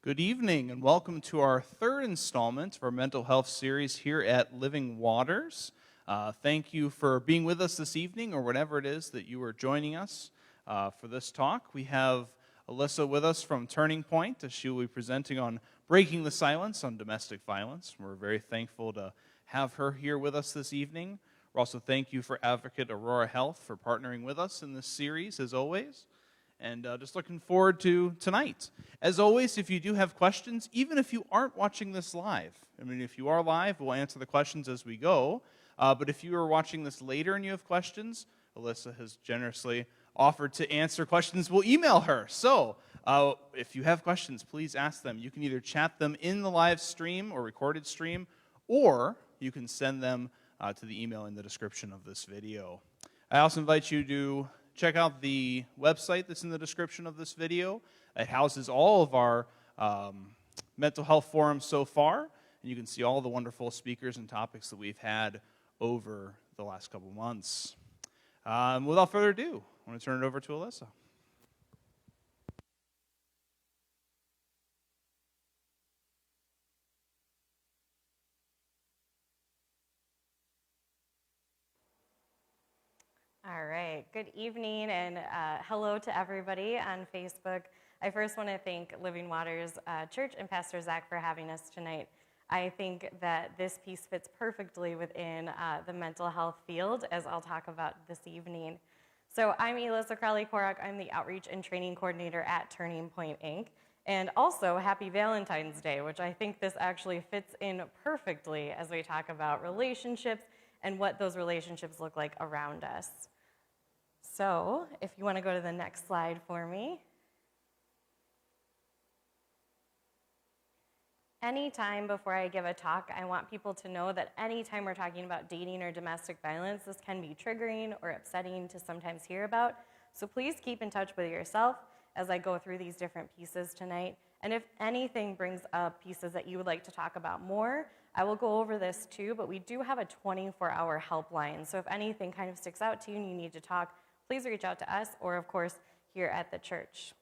Good evening and welcome to our third installment of our mental health series here at Living Waters. Thank you for being with us this evening or whenever it is that you are joining us for this talk. We have Elissa with us from Turning Point as she will be presenting on breaking the silence on domestic violence. We're very thankful to have her here with us this evening. We're also thank you for Advocate Aurora Health for partnering with us in this series as always. And just looking forward to tonight. As always, if you do have questions, even if you aren't watching this live, if you are live, we'll answer the questions as we go. But if you are watching this later and you have questions, Elissa has generously offered to answer questions. We'll email her. So if you have questions, please ask them. You can either chat them in the live stream or recorded stream, or you can send them to the email in the description of this video. I also invite you to check out the website that's in the description of this video. It houses all of our mental health forums so far, and you can see all the wonderful speakers and topics that we've had over the last couple months. Without further ado, I want to turn it over to Elissa. All right, good evening and hello to everybody on Facebook. I first want to thank Living Waters Church and Pastor Zach for having us tonight. I think that this piece fits perfectly within the mental health field, as I'll talk about this evening. So I'm Elissa Crowley-Korak. I'm the Outreach and Training Coordinator at Turning Point, Inc. And also, happy Valentine's Day, which I think this actually fits in perfectly as we talk about relationships and what those relationships look like around us. So, if you want to go to the next slide for me. Anytime before I give a talk, I want people to know that anytime we're talking about dating or domestic violence, this can be triggering or upsetting to sometimes hear about. So please keep in touch with yourself as I go through these different pieces tonight. And if anything brings up pieces that you would like to talk about more, I will go over this too, but we do have a 24-hour helpline. So if anything kind of sticks out to you and you need to talk, please reach out to us or, of course, here at the church.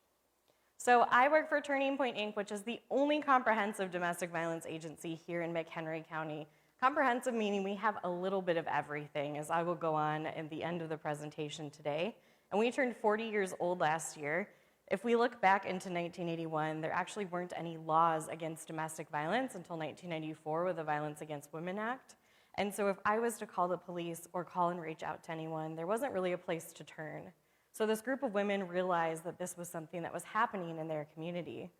So I work for Turning Point, Inc., which is the only comprehensive domestic violence agency here in McHenry County. Comprehensive meaning we have a little bit of everything, as I will go on at the end of the presentation today. And we turned 40 years old last year. If we look back into 1981, there actually weren't any laws against domestic violence until 1994 with the Violence Against Women Act. And so if I was to call the police or call and reach out to anyone, there wasn't really a place to turn. So this group of women realized that this was something that was happening in their community.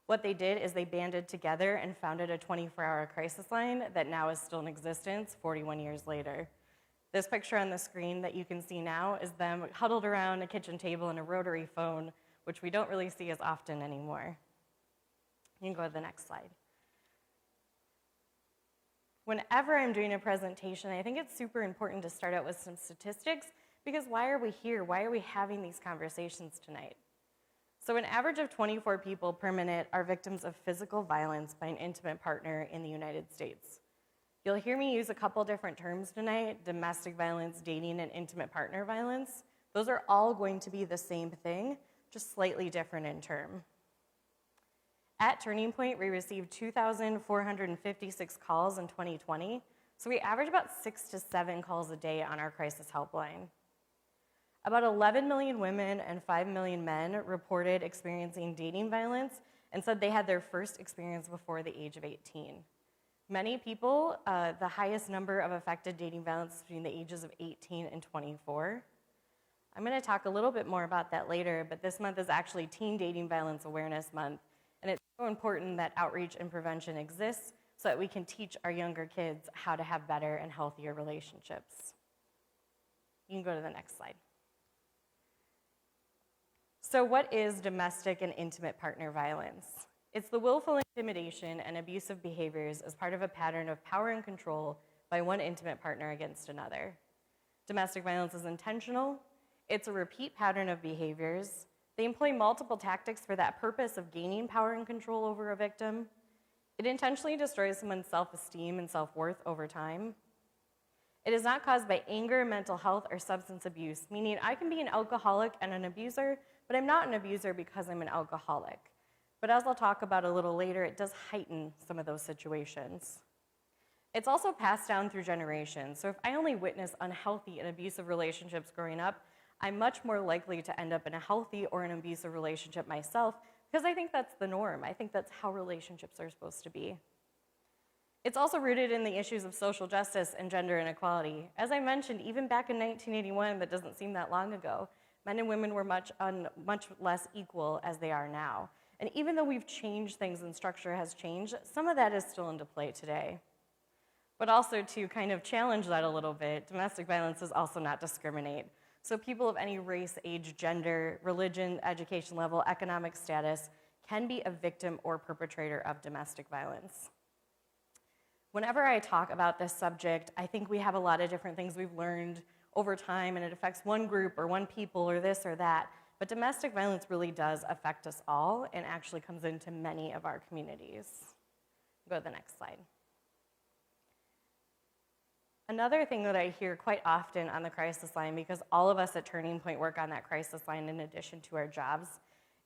What they did is they banded together and founded a 24-hour crisis line that now is still in existence 41 years later. This picture on the screen that you can see now is them huddled around a kitchen table and a rotary phone, which we don't really see as often anymore. You can go to the next slide. Whenever I'm doing a presentation, I think it's super important to start out with some statistics, because why are we here? Why are we having these conversations tonight? So an average of 24 people per minute are victims of physical violence by an intimate partner in the United States. You'll hear me use a couple different terms tonight: domestic violence, dating, and intimate partner violence. Those are all going to be the same thing, just slightly different in term. At Turning Point, we received 2,456 calls in 2020, so we average about 6 to 7 calls a day on our crisis helpline. About 11 million women and 5 million men reported experiencing dating violence and said they had their first experience before the age of 18. Many people, the highest number of affected dating violence between the ages of 18 and 24. I'm going to talk a little bit more about that later, but this month is actually Teen Dating Violence Awareness Month. And it's so important that outreach and prevention exists so that we can teach our younger kids how to have better and healthier relationships. You can go to the next slide. So what is domestic and intimate partner violence? It's the willful intimidation and abusive behaviors as part of a pattern of power and control by one intimate partner against another. Domestic violence is intentional. It's a repeat pattern of behaviors. They employ multiple tactics for that purpose of gaining power and control over a victim. It intentionally destroys someone's self-esteem and self-worth over time. It is not caused by anger, mental health, or substance abuse, meaning I can be an alcoholic and an abuser, but I'm not an abuser because I'm an alcoholic. But as I'll talk about a little later, it does heighten some of those situations. It's also passed down through generations. So if I only witness unhealthy and abusive relationships growing up, I'm much more likely to end up in a healthy or an abusive relationship myself because I think that's the norm. I think that's how relationships are supposed to be. It's also rooted in the issues of social justice and gender inequality. As I mentioned, even back in 1981, that doesn't seem that long ago, men and women were much less equal as they are now. And even though we've changed things and structure has changed, some of that is still into play today. But also to kind of challenge that a little bit, domestic violence does also not discriminate. So people of any race, age, gender, religion, education level, economic status can be a victim or perpetrator of domestic violence. Whenever I talk about this subject, I think we have a lot of different things we've learned over time, and it affects one group or one people or this or that. But domestic violence really does affect us all and actually comes into many of our communities. Go to the next slide. Another thing that I hear quite often on the crisis line, because all of us at Turning Point work on that crisis line in addition to our jobs,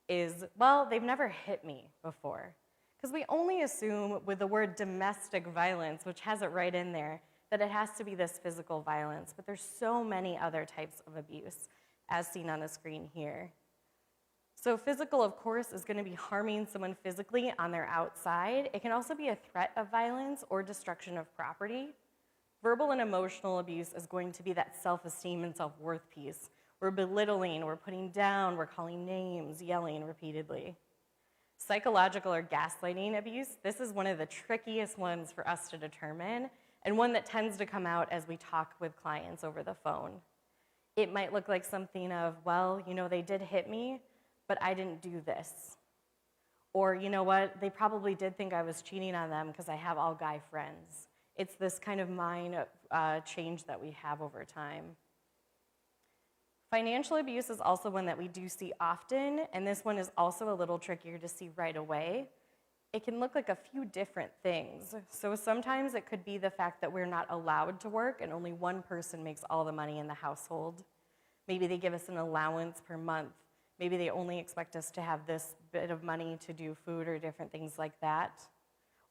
is, well, they've never hit me before. Because we only assume with the word domestic violence, which has it right in there, that it has to be this physical violence. But there's so many other types of abuse, as seen on the screen here. So physical, of course, is going to be harming someone physically on their outside. It can also be a threat of violence or destruction of property. Verbal and emotional abuse is going to be that self-esteem and self-worth piece. We're belittling, we're putting down, we're calling names, yelling repeatedly. Psychological or gaslighting abuse, this is one of the trickiest ones for us to determine, and one that tends to come out as we talk with clients over the phone. It might look like something of, well, you know, they did hit me, but I didn't do this. Or, you know what, they probably did think I was cheating on them because I have all guy friends. It's this kind of mind change that we have over time. Financial abuse is also one that we do see often, and this one is also a little trickier to see right away. It can look like a few different things. So sometimes it could be the fact that we're not allowed to work and only one person makes all the money in the household. Maybe they give us an allowance per month. Maybe they only expect us to have this bit of money to do food or different things like that.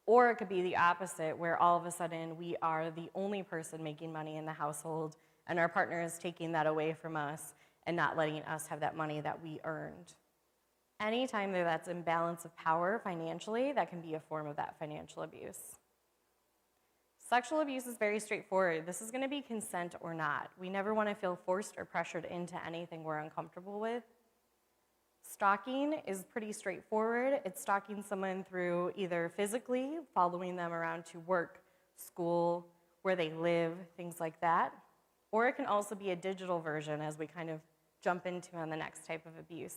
Or it could be the opposite, where all of a sudden we are the only person making money in the household and our partner is taking that away from us and not letting us have that money that we earned. Anytime that's imbalance of power financially, that can be a form of that financial abuse. Sexual abuse is very straightforward. This is going to be consent or not. We never want to feel forced or pressured into anything we're uncomfortable with. Stalking is pretty straightforward. It's stalking someone through either physically, following them around to work, school, where they live, things like that. Or it can also be a digital version, as we kind of jump into on the next type of abuse.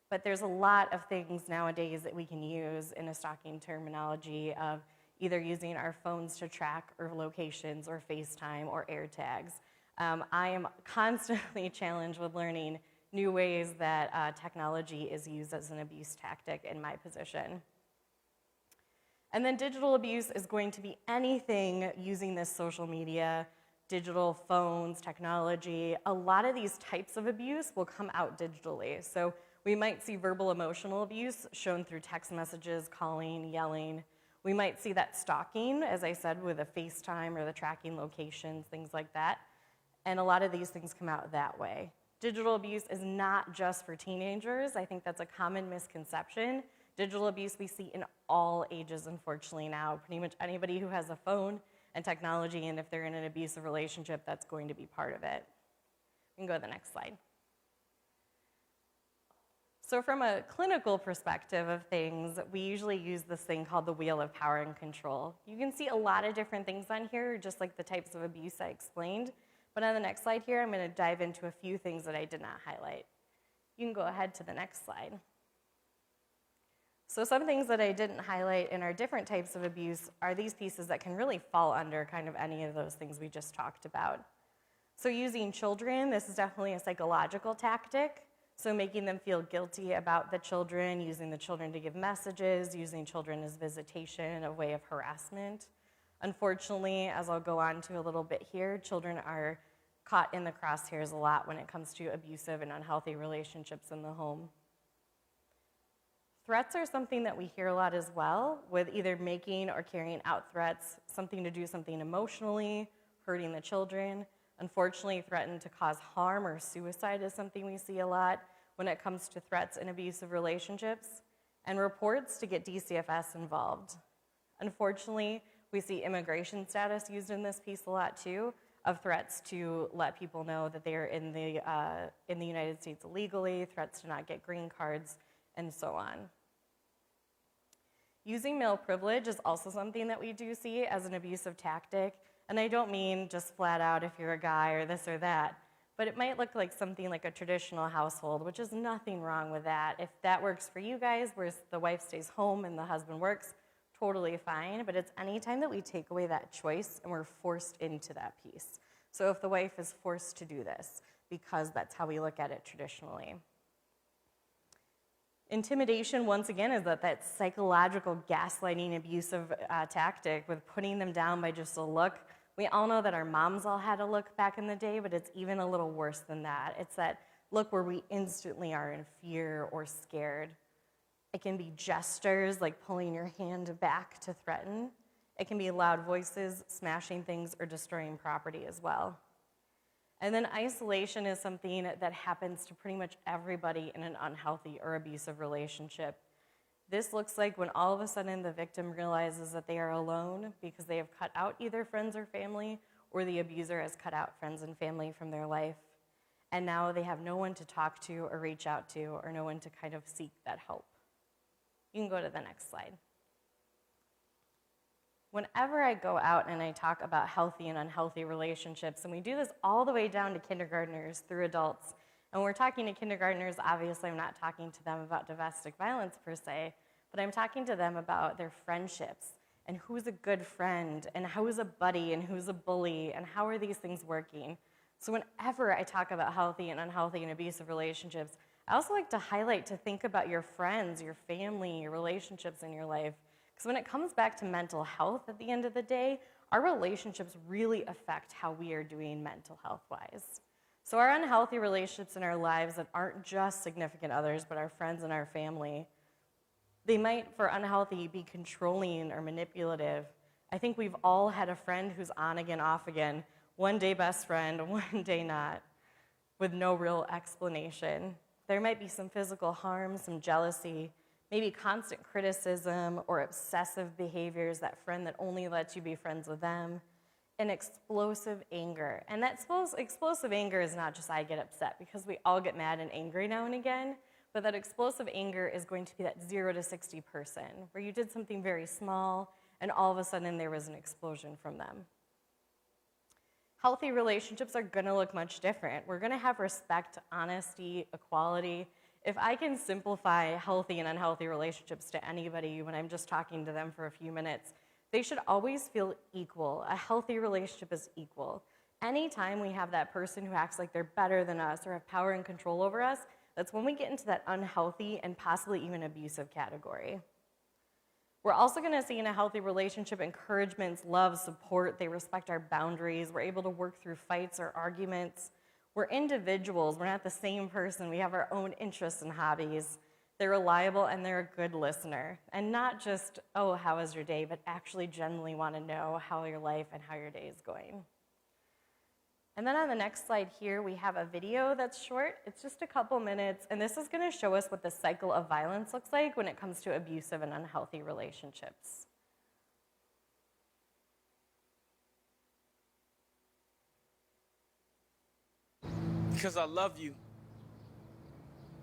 But there's a lot of things nowadays that we can use in a stalking terminology of either using our phones to track our locations or FaceTime or AirTags. I am constantly challenged with learning new ways that technology is used as an abuse tactic in my position. And then digital abuse is going to be anything using this social media, digital phones, technology. A lot of these types of abuse will come out digitally. So we might see verbal emotional abuse shown through text messages, calling, yelling. We might see that stalking, as I said, with a FaceTime or the tracking locations, things like that. And a lot of these things come out that way. Digital abuse is not just for teenagers. I think that's a common misconception. Digital abuse we see in all ages, unfortunately, now. Pretty much anybody who has a phone and technology, and if they're in an abusive relationship, that's going to be part of it. We can go to the next slide. So from a clinical perspective of things, we usually use this thing called the wheel of power and control. You can see a lot of different things on here, just like the types of abuse I explained. But on the next slide here, I'm going to dive into a few things that I did not highlight. You can go ahead to the next slide. So some things that I didn't highlight in our different types of abuse are these pieces that can really fall under kind of any of those things we just talked about. So using children, this is definitely a psychological tactic. So making them feel guilty about the children, using the children to give messages, using children as visitation, a way of harassment. Unfortunately, as I'll go on to a little bit here, children are caught in the crosshairs a lot when it comes to abusive and unhealthy relationships in the home. Threats are something that we hear a lot as well, with either making or carrying out threats, something to do something emotionally, hurting the children. Unfortunately, threaten to cause harm or suicide is something we see a lot when it comes to threats in abusive relationships, and reports to get DCFS involved. Unfortunately, we see immigration status used in this piece a lot too, of threats to let people know that they are in the United States illegally, threats to not get green cards, and so on. Using male privilege is also something that we do see as an abusive tactic, and I don't mean just flat out if you're a guy or this or that, but it might look like something like a traditional household, which is nothing wrong with that. If that works for you guys, where the wife stays home and the husband works, totally fine, but it's any time that we take away that choice and we're forced into that piece. So if the wife is forced to do this, because that's how we look at it traditionally. Intimidation, once again, is that psychological gaslighting abusive tactic with putting them down by just a look. We all know that our moms all had a look back in the day, but it's even a little worse than that. It's that look where we instantly are in fear or scared. It can be gestures like pulling your hand back to threaten. It can be loud voices, smashing things, or destroying property as well. And then isolation is something that happens to pretty much everybody in an unhealthy or abusive relationship. This looks like when all of a sudden the victim realizes that they are alone because they have cut out either friends or family, or the abuser has cut out friends and family from their life. And now they have no one to talk to or reach out to, or no one to kind of seek that help. You can go to the next slide. Whenever I go out and I talk about healthy and unhealthy relationships, and we do this all the way down to kindergartners through adults, and when we're talking to kindergartners, obviously I'm not talking to them about domestic violence per se, but I'm talking to them about their friendships, and who's a good friend, and who's a buddy, and who's a bully, and how are these things working. So whenever I talk about healthy and unhealthy and abusive relationships, I also like to highlight to think about your friends, your family, your relationships in your life. Because when it comes back to mental health at the end of the day, our relationships really affect how we are doing mental health-wise. So our unhealthy relationships in our lives that aren't just significant others, but our friends and our family, they might, for unhealthy, be controlling or manipulative. I think we've all had a friend who's on again, off again, one day best friend, one day not, with no real explanation. There might be some physical harm, some jealousy, maybe constant criticism or obsessive behaviors, that friend that only lets you be friends with them, and explosive anger. And that explosive anger is not just I get upset, because we all get mad and angry now and again, but that explosive anger is going to be that 0 to 60 person, where you did something very small and all of a sudden there was an explosion from them. Healthy relationships are gonna look much different. We're gonna have respect, honesty, equality. If I can simplify healthy and unhealthy relationships to anybody when I'm just talking to them for a few minutes, they should always feel equal. A healthy relationship is equal. Anytime we have that person who acts like they're better than us or have power and control over us, that's when we get into that unhealthy and possibly even abusive category. We're also gonna see in a healthy relationship encouragements, love, support. They respect our boundaries. We're able to work through fights or arguments. We're individuals, we're not the same person. We have our own interests and hobbies. They're reliable and they're a good listener. And not just, oh, how was your day, but actually genuinely wanna know how your life and how your day is going. And then on the next slide here, we have a video that's short. It's just a couple minutes, and this is gonna show us what the cycle of violence looks like when it comes to abusive and unhealthy relationships. Because I love you.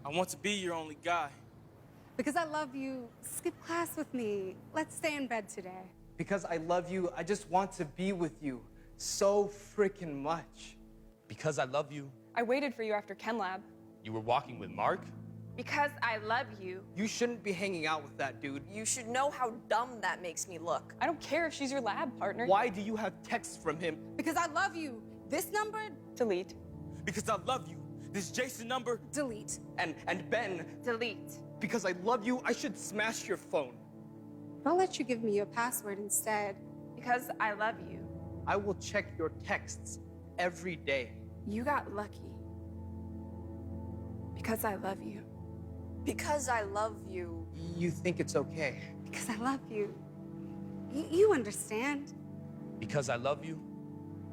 I want to be your only guy. Because I love you, skip class with me. Let's stay in bed today. Because I love you, I just want to be with you so freaking much. Because I love you. I waited for you after Chem Lab. You were walking with Mark? Because I love you. You shouldn't be hanging out with that dude. You should know how dumb that makes me look. I don't care if she's your lab partner. Why do you have texts from him? Because I love you. This number, Delete. Because I love you. This Jason number? delete. And Ben, Delete. because I love you, I should smash your phone. I'll let you give me your password instead. Because I love you. I will check your texts every day. You got lucky. Because I love you. Because I love you. You think it's okay. Because I love you. You understand. Because I love you,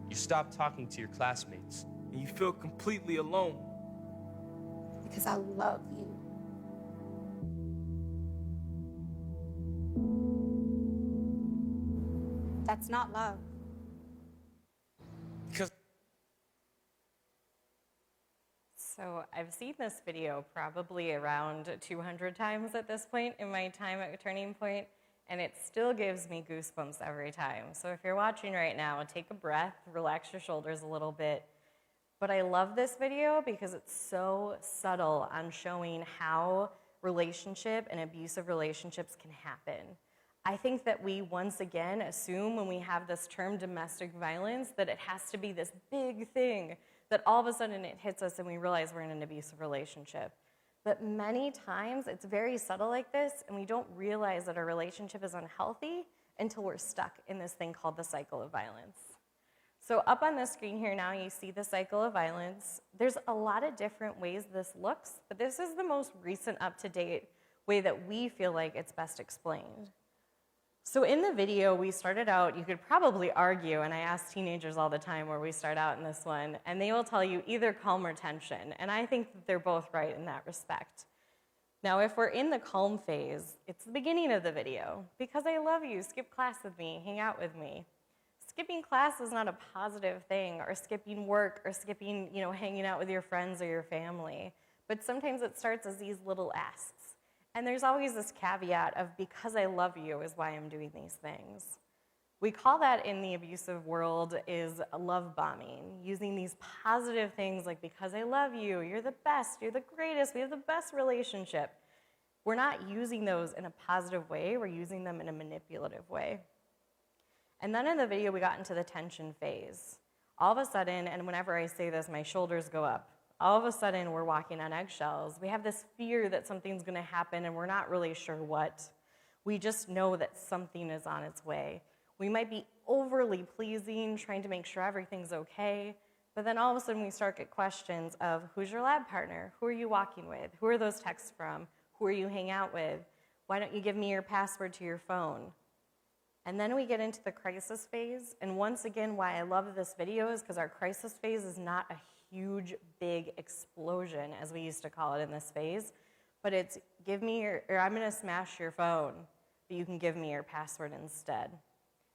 you stop talking to your classmates. And you feel completely alone. Because I love you. That's not love. Because So I've seen this video probably around 200 times at this point in my time at Turning Point, and it still gives me goosebumps every time. So if you're watching right now, take a breath, relax your shoulders a little bit. But I love this video because it's so subtle on showing how relationship and abusive relationships can happen. I think that we once again assume when we have this term domestic violence that it has to be this big thing, that all of a sudden it hits us and we realize we're in an abusive relationship. But many times it's very subtle like this, and we don't realize that our relationship is unhealthy until we're stuck in this thing called the cycle of violence. So up on the screen here now, you see the cycle of violence. There's a lot of different ways this looks, but this is the most recent up-to-date way that we feel like it's best explained. So in the video, we started out, you could probably argue, and I ask teenagers all the time where we start out in this one, and they will tell you either calm or tension, and I think that they're both right in that respect. Now, if we're in the calm phase, it's the beginning of the video. Because I love you, skip class with me, hang out with me. Skipping class is not a positive thing, or skipping work, or skipping, hanging out with your friends or your family. But sometimes it starts as these little asks. And there's always this caveat of because I love you is why I'm doing these things. We call that in the abusive world is love bombing, using these positive things like because I love you, you're the best, you're the greatest, we have the best relationship. We're not using those in a positive way, we're using them in a manipulative way. And then in the video, we got into the tension phase. All of a sudden, and whenever I say this, my shoulders go up. All of a sudden, we're walking on eggshells. We have this fear that something's gonna happen, and we're not really sure what. We just know that something is on its way. We might be overly pleasing, trying to make sure everything's okay, but then all of a sudden, we start get questions of, who's your lab partner? Who are you walking with? Who are those texts from? Who are you hanging out with? Why don't you give me your password to your phone? And then we get into the crisis phase, and once again, why I love this video is because our crisis phase is not a huge, big explosion, as we used to call it in this phase, but it's give me or I'm gonna smash your phone, but you can give me your password instead.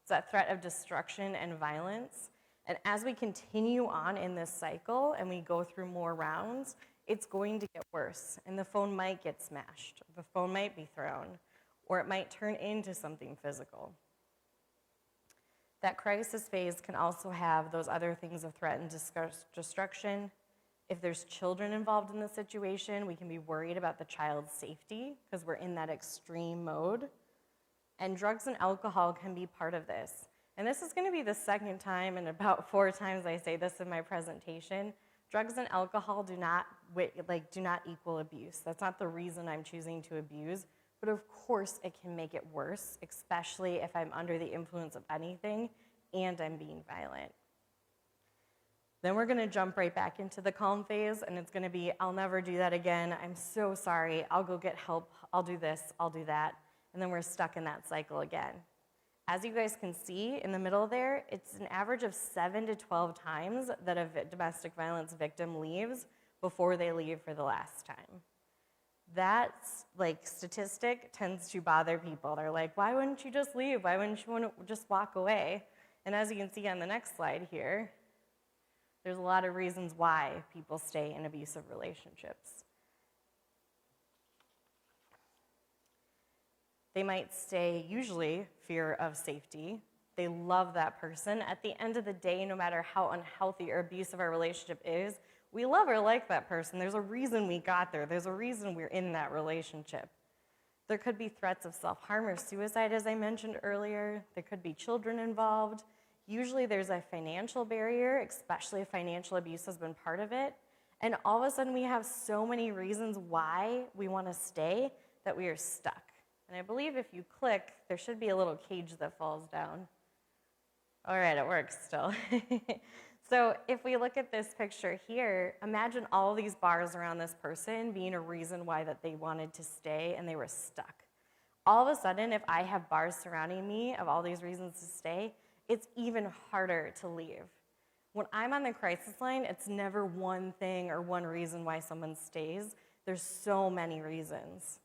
It's that threat of destruction and violence, and as we continue on in this cycle and we go through more rounds, it's going to get worse, and the phone might get smashed, the phone might be thrown, or it might turn into something physical. That crisis phase can also have those other things of threat and destruction. If there's children involved in the situation, we can be worried about the child's safety because we're in that extreme mode. And drugs and alcohol can be part of this. And this is going to be the second time and about 4 times I say this in my presentation. Drugs and alcohol do not equal abuse. That's not the reason I'm choosing to abuse. But of course, it can make it worse, especially if I'm under the influence of anything and I'm being violent. Then we're gonna jump right back into the calm phase, and it's gonna be, I'll never do that again, I'm so sorry, I'll go get help, I'll do this, I'll do that, and then we're stuck in that cycle again. As you guys can see in the middle there, it's an average of 7 to 12 times that a domestic violence victim leaves before they leave for the last time. That statistic tends to bother people. They're like, why wouldn't you just leave? Why wouldn't you want to just walk away? And as you can see on the next slide here, there's a lot of reasons why people stay in abusive relationships. They might stay, usually, fear of safety. They love that person. At the end of the day, no matter how unhealthy or abusive our relationship is, we love or like that person. There's a reason we got there. There's a reason we're in that relationship. There could be threats of self-harm or suicide, as I mentioned earlier. There could be children involved. Usually there's a financial barrier, especially if financial abuse has been part of it. And all of a sudden we have so many reasons why we want to stay that we are stuck. And I believe if you click, there should be a little cage that falls down. All right, it works still. So if we look at this picture here, imagine all these bars around this person being a reason why that they wanted to stay and they were stuck. All of a sudden, if I have bars surrounding me of all these reasons to stay, it's even harder to leave. When I'm on the crisis line, it's never one thing or one reason why someone stays. There's so many reasons.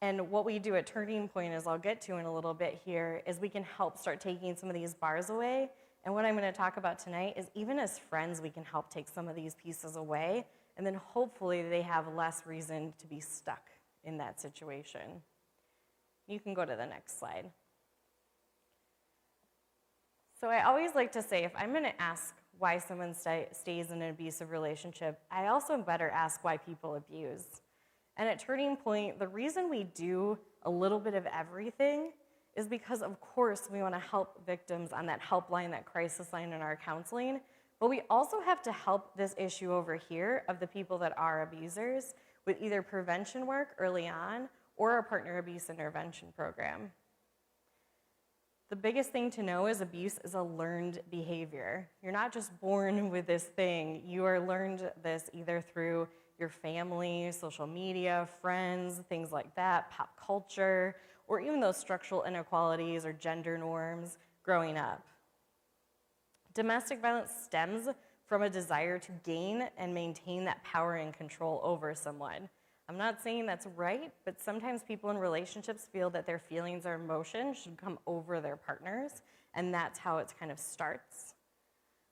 And what we do at Turning Point, as I'll get to in a little bit here, is we can help start taking some of these bars away. And what I'm going to talk about tonight is even as friends, we can help take some of these pieces away, and then hopefully they have less reason to be stuck in that situation. You can go to the next slide. So I always like to say, if I'm going to ask why someone stays in an abusive relationship, I also better ask why people abuse. And at Turning Point, the reason we do a little bit of everything is because, of course, we want to help victims on that helpline, that crisis line in our counseling, but we also have to help this issue over here of the people that are abusers with either prevention work early on or our partner abuse intervention program. The biggest thing to know is abuse is a learned behavior. You're not just born with this thing. You are learned this either through your family, social media, friends, things like that, pop culture, or even those structural inequalities or gender norms growing up. Domestic violence stems from a desire to gain and maintain that power and control over someone. I'm not saying that's right, but sometimes people in relationships feel that their feelings or emotions should come over their partners, and that's how it kind of starts.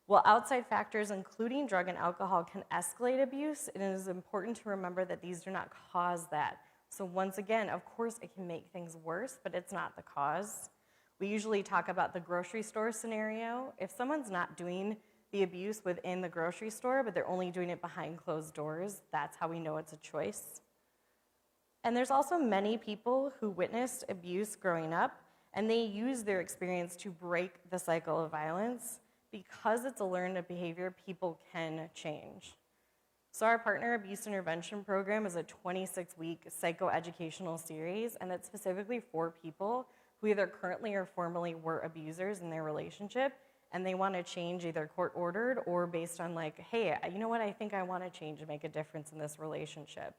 While outside factors, including drug and alcohol, can escalate abuse, it is important to remember that these do not cause that. So once again, of course, it can make things worse, but it's not the cause. We usually talk about the grocery store scenario. If someone's not doing the abuse within the grocery store, but they're only doing it behind closed doors, that's how we know it's a choice. And there's also many people who witnessed abuse growing up, and they use their experience to break the cycle of violence. Because it's a learned behavior, people can change. So our Partner Abuse Intervention Program is a 26-week psychoeducational series, and it's specifically for people who either currently or formerly were abusers in their relationship, and they want to change either court-ordered or based on like, hey, you know what, I think I want to change and make a difference in this relationship.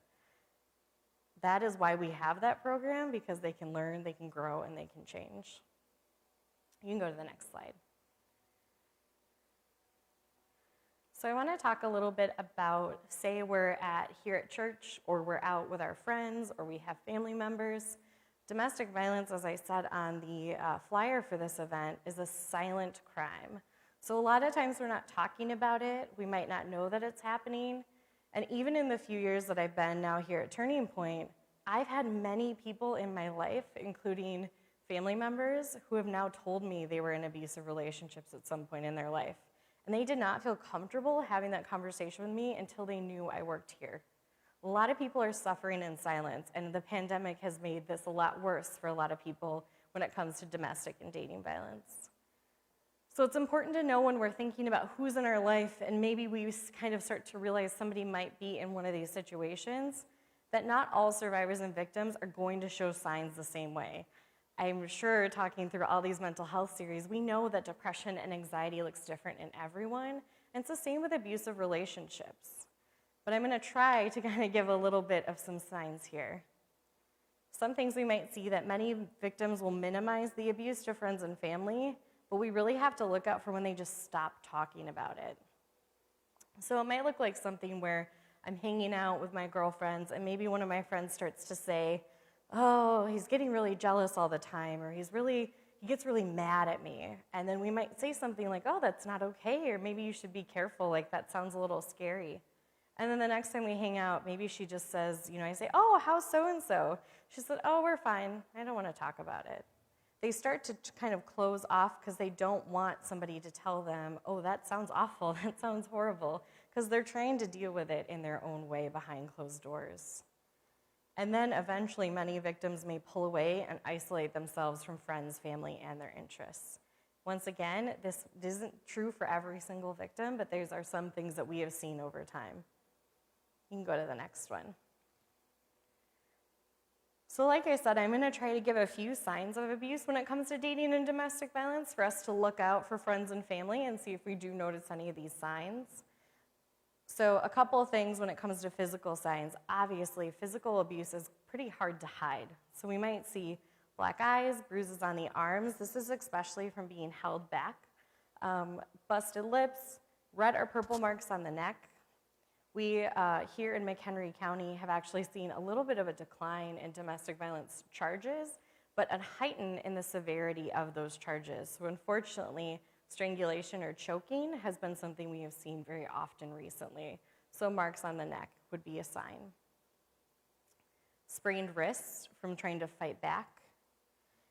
That is why we have that program, because they can learn, they can grow, and they can change. You can go to the next slide. So I want to talk a little bit about, say we're here at church, or we're out with our friends, or we have family members. Domestic violence, as I said on the flyer for this event, is a silent crime. So a lot of times we're not talking about it, we might not know that it's happening. And even in the few years that I've been now here at Turning Point, I've had many people in my life, including family members, who have now told me they were in abusive relationships at some point in their life. And they did not feel comfortable having that conversation with me until they knew I worked here. A lot of people are suffering in silence, and the pandemic has made this a lot worse for a lot of people when it comes to domestic and dating violence. So it's important to know when we're thinking about who's in our life, and maybe we kind of start to realize somebody might be in one of these situations, that not all survivors and victims are going to show signs the same way. I'm sure talking through all these mental health series, we know that depression and anxiety looks different in everyone, and it's the same with abusive relationships. But I'm going to try to kind of give a little bit of some signs here. Some things we might see that many victims will minimize the abuse to friends and family, but we really have to look out for when they just stop talking about it. So it might look like something where I'm hanging out with my girlfriends, and maybe one of my friends starts to say, oh, he's getting really jealous all the time, or he gets really mad at me. And then we might say something like, oh, that's not okay, or maybe you should be careful, like that sounds a little scary. And then the next time we hang out, maybe she just says, I say, oh, how's so-and-so? She said, oh, we're fine, I don't want to talk about it. They start to kind of close off because they don't want somebody to tell them, oh, that sounds awful, that sounds horrible, because they're trying to deal with it in their own way behind closed doors. And then eventually many victims may pull away and isolate themselves from friends, family, and their interests. Once again, this isn't true for every single victim, but these are some things that we have seen over time. You can go to the next one. So like I said, I'm gonna try to give a few signs of abuse when it comes to dating and domestic violence for us to look out for friends and family and see if we do notice any of these signs. So a couple of things when it comes to physical signs. Obviously, physical abuse is pretty hard to hide. So we might see black eyes, bruises on the arms. This is especially from being held back. Busted lips, red or purple marks on the neck. We, here in McHenry County, have actually seen a little bit of a decline in domestic violence charges, but a heighten in the severity of those charges. So unfortunately, strangulation or choking has been something we have seen very often recently. So marks on the neck would be a sign. Sprained wrists from trying to fight back.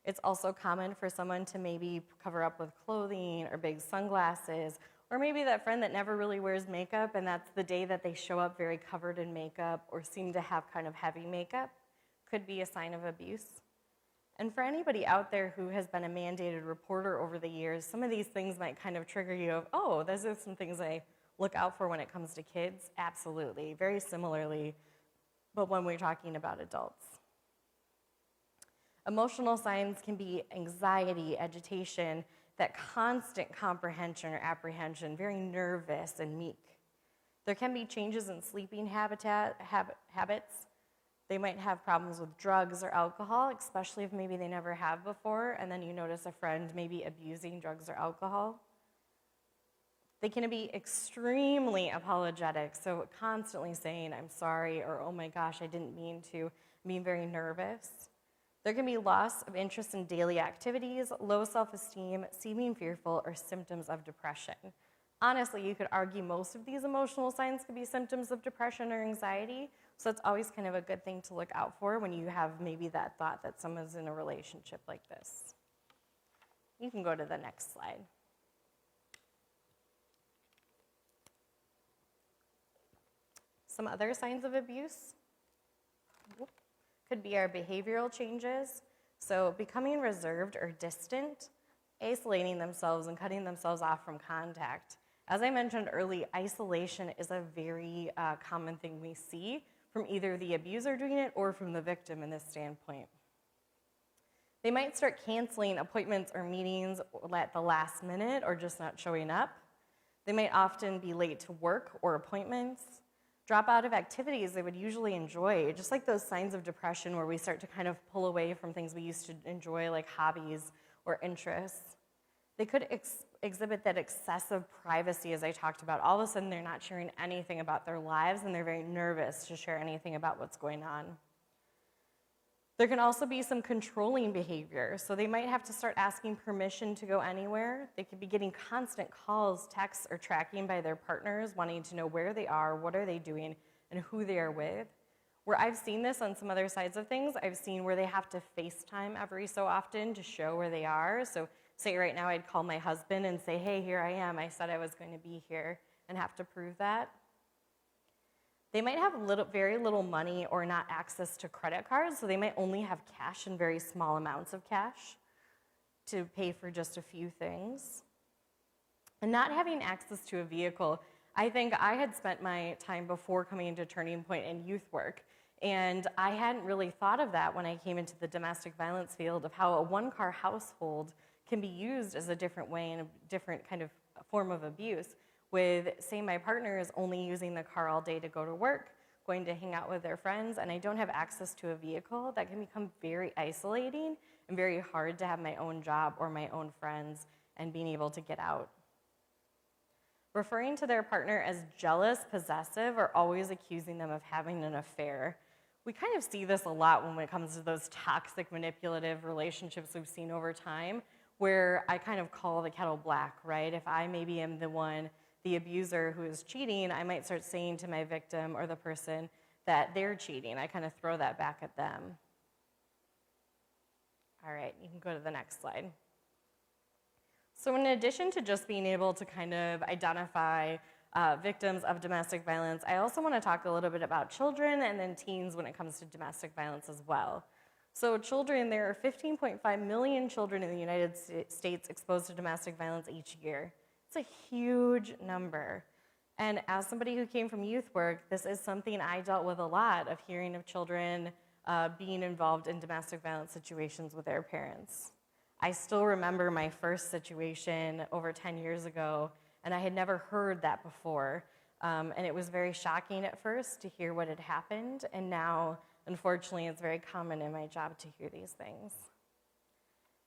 It's also common for someone to maybe cover up with clothing or big sunglasses, or maybe that friend that never really wears makeup and that's the day that they show up very covered in makeup or seem to have kind of heavy makeup, could be a sign of abuse. And for anybody out there who has been a mandated reporter over the years, some of these things might kind of trigger you of, oh, those are some things I look out for when it comes to kids. Absolutely, very similarly, but when we're talking about adults. Emotional signs can be anxiety, agitation, that constant comprehension or apprehension, very nervous and meek. There can be changes in sleeping habits. They might have problems with drugs or alcohol, especially if maybe they never have before, and then you notice a friend maybe abusing drugs or alcohol. They can be extremely apologetic, so constantly saying, I'm sorry, or oh my gosh, I didn't mean to, being very nervous. There can be loss of interest in daily activities, low self-esteem, seeming fearful, or symptoms of depression. Honestly, you could argue most of these emotional signs could be symptoms of depression or anxiety, so it's always kind of a good thing to look out for when you have maybe that thought that someone's in a relationship like this. You can go to the next slide. Some other signs of abuse could be our behavioral changes, so becoming reserved or distant, isolating themselves and cutting themselves off from contact. As I mentioned earlier, isolation is a very common thing we see from either the abuser doing it or from the victim in this standpoint. They might start canceling appointments or meetings at the last minute or just not showing up. They might often be late to work or appointments, drop out of activities they would usually enjoy, just like those signs of depression where we start to kind of pull away from things we used to enjoy, like hobbies or interests. They could exhibit that excessive privacy, as I talked about. All of a sudden, they're not sharing anything about their lives, and they're very nervous to share anything about what's going on. There can also be some controlling behavior. So they might have to start asking permission to go anywhere. They could be getting constant calls, texts, or tracking by their partners, wanting to know where they are, what are they doing, and who they are with. Where I've seen this on some other sides of things, I've seen where they have to FaceTime every so often to show where they are. So say right now I'd call my husband and say, hey, here I am. I said I was going to be here, and have to prove that. They might have very little money or not access to credit cards, so they might only have cash and very small amounts of cash to pay for just a few things. And not having access to a vehicle, I think I had spent my time before coming into Turning Point in youth work, and I hadn't really thought of that when I came into the domestic violence field, of how a one-car household can be used as a different way and a different kind of form of abuse. With, say, my partner is only using the car all day to go to work, going to hang out with their friends, and I don't have access to a vehicle, that can become very isolating and very hard to have my own job or my own friends and being able to get out. Referring to their partner as jealous, possessive, or always accusing them of having an affair. We kind of see this a lot when it comes to those toxic, manipulative relationships we've seen over time, where I kind of call the kettle black, right? If I maybe am the abuser who is cheating, I might start saying to my victim or the person that they're cheating. I kind of throw that back at them. All right, you can go to the next slide. So in addition to just being able to kind of identify victims of domestic violence, I also want to talk a little bit about children and then teens when it comes to domestic violence as well. So children, there are 15.5 million children in the United States exposed to domestic violence each year. It's a huge number. And as somebody who came from youth work, this is something I dealt with a lot, of hearing of children being involved in domestic violence situations with their parents. I still remember my first situation over 10 years ago, and I had never heard that before. And it was very shocking at first to hear what had happened, and now, unfortunately, it's very common in my job to hear these things.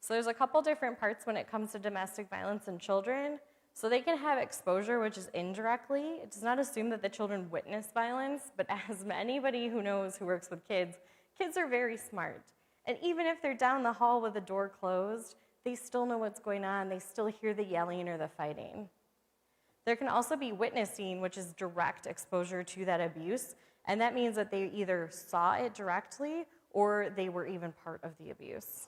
So there's a couple different parts when it comes to domestic violence in children. So they can have exposure, which is indirectly. It does not assume that the children witness violence, but as anybody who knows who works with kids, kids are very smart. And even if they're down the hall with the door closed, they still know what's going on. They still hear the yelling or the fighting. There can also be witnessing, which is direct exposure to that abuse. And that means that they either saw it directly or they were even part of the abuse.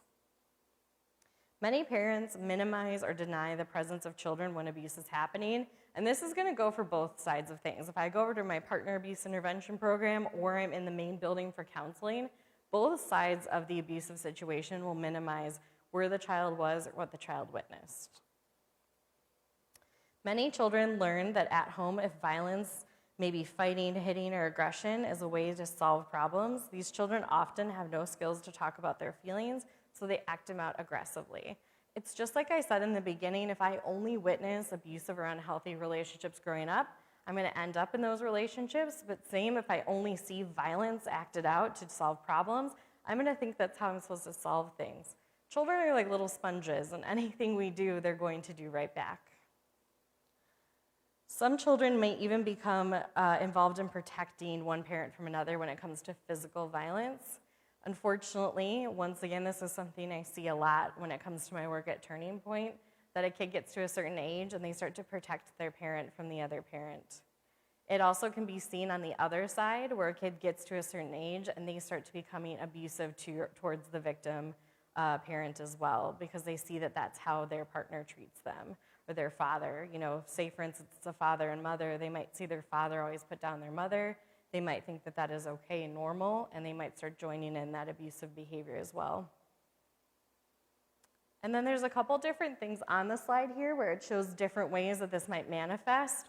Many parents minimize or deny the presence of children when abuse is happening, and this is going to go for both sides of things. If I go over to my partner abuse intervention program or I'm in the main building for counseling, both sides of the abusive situation will minimize where the child was or what the child witnessed. Many children learn that at home, if violence, maybe fighting, hitting, or aggression is a way to solve problems, these children often have no skills to talk about their feelings, so they act them out aggressively. It's just like I said in the beginning, if I only witness abusive or unhealthy relationships growing up, I'm going to end up in those relationships, but same if I only see violence acted out to solve problems, I'm going to think that's how I'm supposed to solve things. Children are like little sponges, and anything we do, they're going to do right back. Some children may even become involved in protecting one parent from another when it comes to physical violence. Unfortunately, once again, this is something I see a lot when it comes to my work at Turning Point, that a kid gets to a certain age and they start to protect their parent from the other parent. It also can be seen on the other side, where a kid gets to a certain age and they start to becoming abusive towards the victim parent as well, because they see that that's how their partner treats them, or their father. You know, say for instance, it's a father and mother, they might see their father always put down their mother. They might think that that is okay and normal, and they might start joining in that abusive behavior as well. And then there's a couple different things on the slide here where it shows different ways that this might manifest.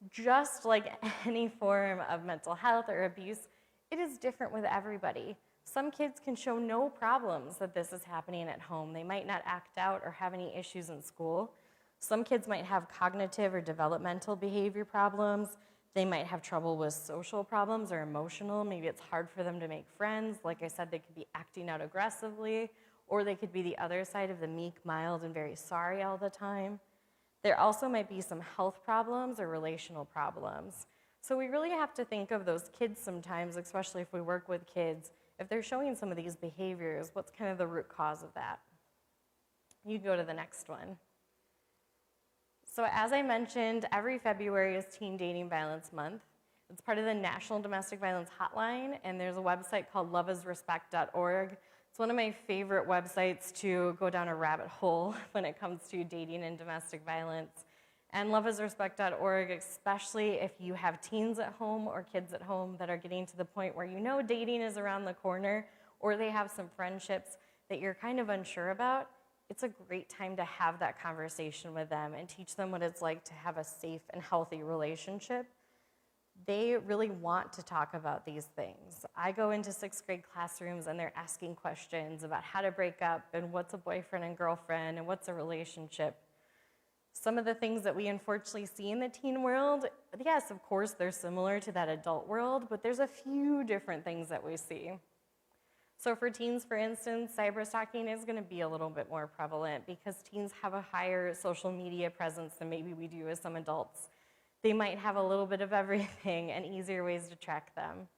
Just like any form of mental health or abuse, it is different with everybody. Some kids can show no problems that this is happening at home. They might not act out or have any issues in school. Some kids might have cognitive or developmental behavior problems. They might have trouble with social problems or emotional. Maybe it's hard for them to make friends. Like I said, they could be acting out aggressively, or they could be the other side of the meek, mild, and very sorry all the time. There also might be some health problems or relational problems. So we really have to think of those kids sometimes, especially if we work with kids, if they're showing some of these behaviors, what's kind of the root cause of that? You go to the next one. So as I mentioned, every February is Teen Dating Violence Month. It's part of the National Domestic Violence Hotline, and there's a website called loveisrespect.org. It's one of my favorite websites to go down a rabbit hole when it comes to dating and domestic violence. And loveisrespect.org, especially if you have teens at home or kids at home that are getting to the point where you know dating is around the corner, or they have some friendships that you're kind of unsure about, it's a great time to have that conversation with them and teach them what it's like to have a safe and healthy relationship. They really want to talk about these things. I go into 6th grade classrooms and they're asking questions about how to break up and what's a boyfriend and girlfriend and what's a relationship. Some of the things that we unfortunately see in the teen world, yes, of course, they're similar to that adult world, but there's a few different things that we see. So for teens, for instance, cyberstalking is going to be a little bit more prevalent because teens have a higher social media presence than maybe we do as some adults. They might have a little bit of everything and easier ways to track them.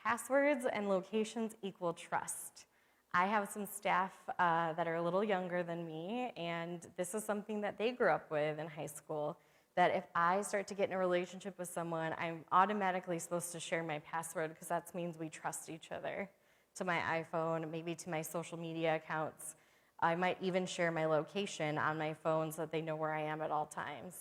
Passwords and locations equal trust. I have some staff that are a little younger than me, and this is something that they grew up with in high school, that if I start to get in a relationship with someone, I'm automatically supposed to share my password because that means we trust each other. To my iPhone, maybe to my social media accounts. I might even share my location on my phone so that they know where I am at all times.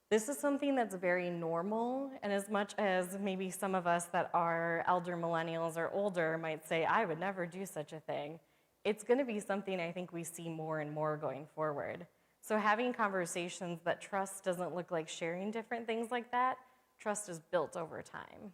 This is something that's very normal, and as much as maybe some of us that are elder millennials or older might say, I would never do such a thing, it's going to be something I think we see more and more going forward. So having conversations that trust doesn't look like sharing different things like that, trust is built over time.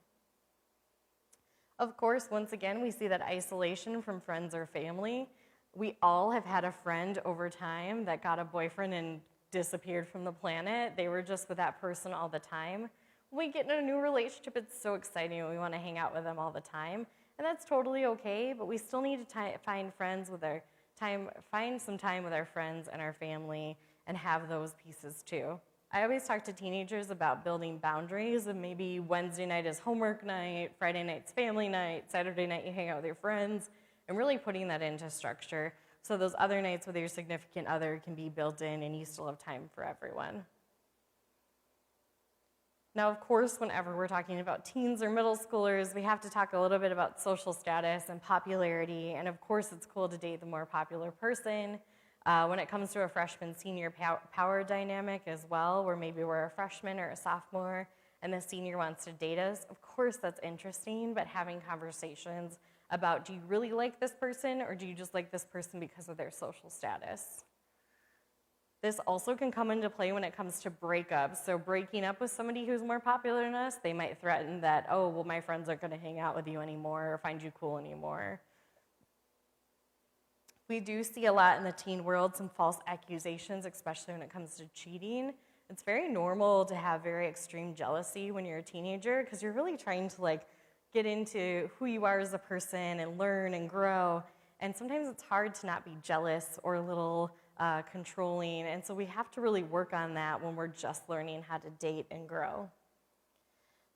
Of course, once again, we see that isolation from friends or family. We all have had a friend over time that got a boyfriend and disappeared from the planet. They were just with that person all the time. When we get in a new relationship, it's so exciting and we want to hang out with them all the time. And that's totally okay, but we still need to find some time with our friends and our family and have those pieces too. I always talk to teenagers about building boundaries, and maybe Wednesday night is homework night, Friday night's family night, Saturday night you hang out with your friends, and really putting that into structure so those other nights with your significant other can be built in and you still have time for everyone. Now, of course, whenever we're talking about teens or middle schoolers, we have to talk a little bit about social status and popularity, and of course it's cool to date the more popular person. When it comes to a freshman-senior power dynamic as well, where maybe we're a freshman or a sophomore and the senior wants to date us, of course that's interesting, but having conversations about, do you really like this person or do you just like this person because of their social status? This also can come into play when it comes to breakups. So breaking up with somebody who's more popular than us, they might threaten that, oh, well, my friends aren't gonna hang out with you anymore or find you cool anymore. We do see a lot in the teen world some false accusations, especially when it comes to cheating. It's very normal to have very extreme jealousy when you're a teenager because you're really trying to get into who you are as a person and learn and grow. And sometimes it's hard to not be jealous or a little controlling. And so we have to really work on that when we're just learning how to date and grow.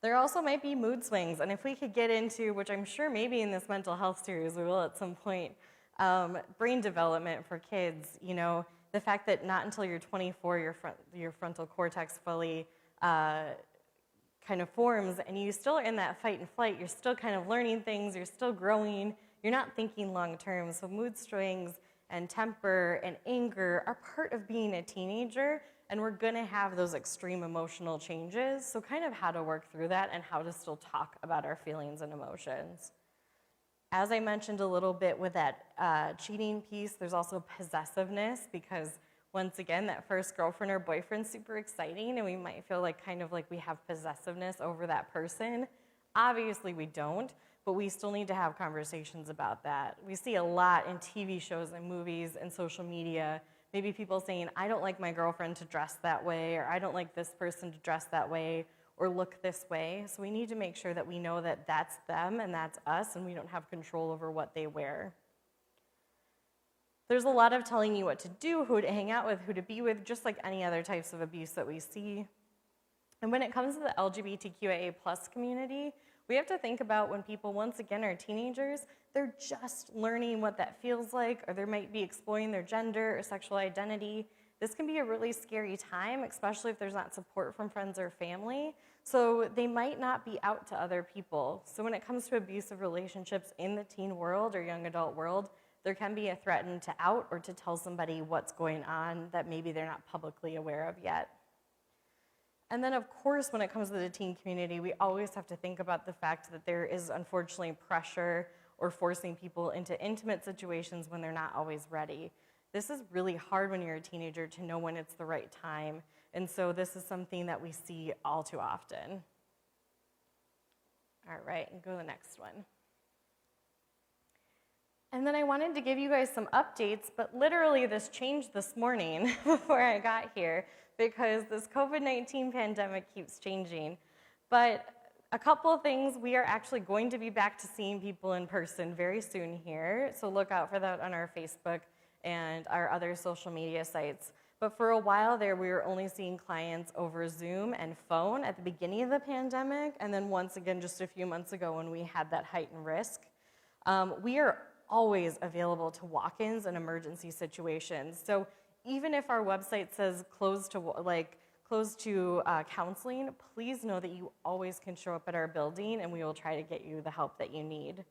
There also might be mood swings. And if we could get into, which I'm sure maybe in this mental health series we will at some point, brain development for kids, the fact that not until you're 24 your frontal cortex fully kind of forms, and you still are in that fight and flight, you're still kind of learning things, you're still growing, you're not thinking long term. So mood swings and temper and anger are part of being a teenager, and we're gonna have those extreme emotional changes. So kind of how to work through that and how to still talk about our feelings and emotions. As I mentioned a little bit with that cheating piece, there's also possessiveness, because once again, that first girlfriend or boyfriend's super exciting and we might feel kind of like we have possessiveness over that person. Obviously we don't, but we still need to have conversations about that. We see a lot in TV shows and movies and social media, maybe people saying, I don't like my girlfriend to dress that way, or I don't like this person to dress that way, or look this way. So we need to make sure that we know that that's them and that's us, and we don't have control over what they wear. There's a lot of telling you what to do, who to hang out with, who to be with, just like any other types of abuse that we see. And when it comes to the LGBTQIA+ community, we have to think about when people, once again, are teenagers, they're just learning what that feels like, or they might be exploring their gender or sexual identity. This can be a really scary time, especially if there's not support from friends or family. So they might not be out to other people. So when it comes to abusive relationships in the teen world or young adult world, there can be a threat to out or to tell somebody what's going on that maybe they're not publicly aware of yet. And then, of course, when it comes to the teen community, we always have to think about the fact that there is unfortunately pressure or forcing people into intimate situations when they're not always ready. This is really hard when you're a teenager to know when it's the right time. And so this is something that we see all too often. All right, and go to the next one. And then I wanted to give you guys some updates, but literally this changed this morning before I got here because this COVID-19 pandemic keeps changing. But a couple of things, we are actually going to be back to seeing people in person very soon here. So look out for that on our Facebook and our other social media sites. But for a while there, we were only seeing clients over Zoom and phone at the beginning of the pandemic, and then once again, just a few months ago when we had that heightened risk. We are always available to walk-ins and emergency situations. So even if our website says closed to counseling, please know that you always can show up at our building and we will try to get you the help that you need.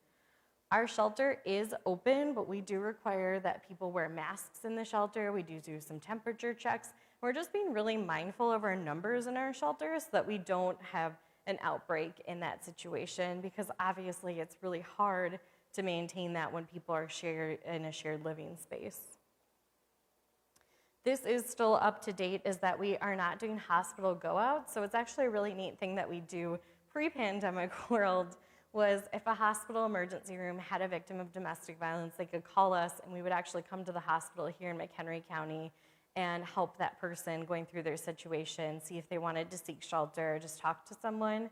Our shelter is open, but we do require that people wear masks in the shelter. We do some temperature checks. We're just being really mindful of our numbers in our shelter so that we don't have an outbreak in that situation, because obviously it's really hard to maintain that when people are in a shared living space. This is still up to date, is that we are not doing hospital go-outs, so it's actually a really neat thing that we do pre-pandemic world. was if a hospital emergency room had a victim of domestic violence, they could call us and we would actually come to the hospital here in McHenry County and help that person going through their situation, see if they wanted to seek shelter, just talk to someone.